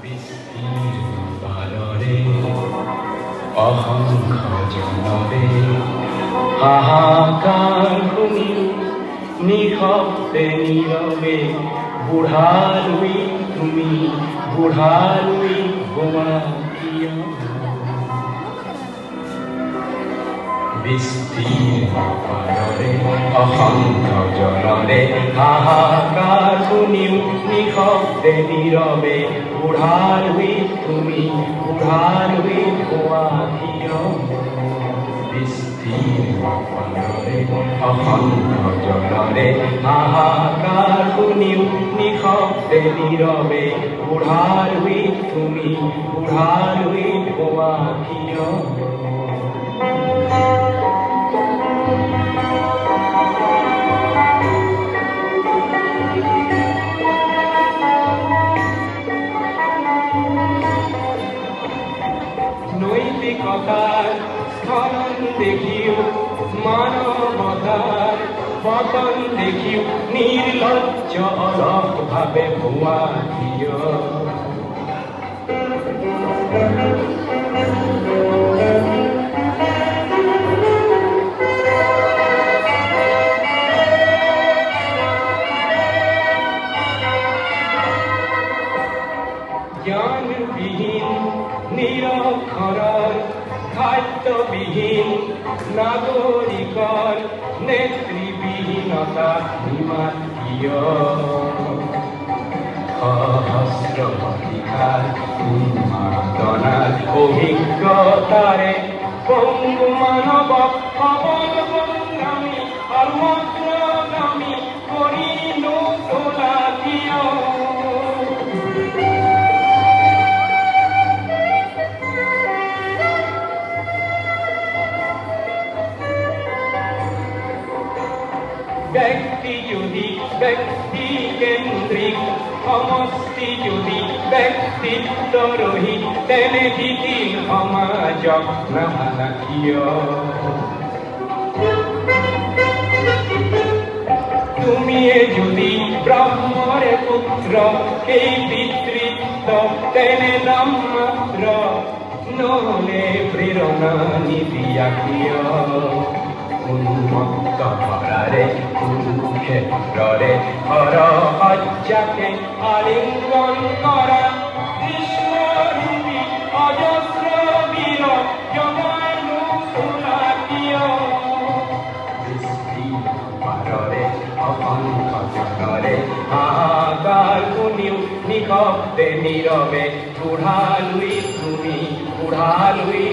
বিস্তীর্ণ বানরে অহংখ জনরে হাহাকার ভূমি নিঃশব্দে নীরবে বুড়ালুই তুমি বুড়ালুই গোমাকিয়া বিস্তীর্ণ বানরে অহংখ জনরে হাহাকার ভূমি নিঃশব্দে নীরবে বুড়ালুই তুমি বুড়ালুই গোমাকিয়া বিস্তীর্ণ বানরে অহংখ জনরে হাহাকার ভূমি নিঃশব্দে নীরবে বুড়ালুই তুমি বুড়ালুই গোমাকিয়া নৈতিকতার স্খলন দেখিও মানবতার পতন দেখিও নির্লজ্জ অলক ভাবে ভুয়া দিও জ্ঞানবিহীন নিরক্ষর খাদ্যবিহীন নাগরিকর নেতৃবিহীনতা নিমাতীয় সহস্রধিকার উন্মাদনার অভিজ্ঞতারে পঙ্গু মানব অবলম্বনগামী অর্মগ্রগামী করিল তোলাকিয় ব্যক্তি যদি ব্যক্তি কেন্দ্রিক সমষ্টি যদি ব্যক্তিত্ব রহিত তেনে দিতি সমাজ নাহাকিয় তুমি যদি ব্রহ্মরে পুত্র এই পিতৃত্ব তেনে নাম মাত্র নহলে প্রেরণা নিদিয়াকিয় উন্মত্ত ভরারে কুরুক্ষেত্রে হর হজ্জাকে আলিঙ্গন করা কৃষ্ণরূপী অজস্র বীর জমানু সোনাকিয় বিস্তীর্ণ পারে অসংখ্য জনরে হাহাকার গুণিও নিঃশব্দে নীরবে বুড়ালুই তুমি বুড়ালুই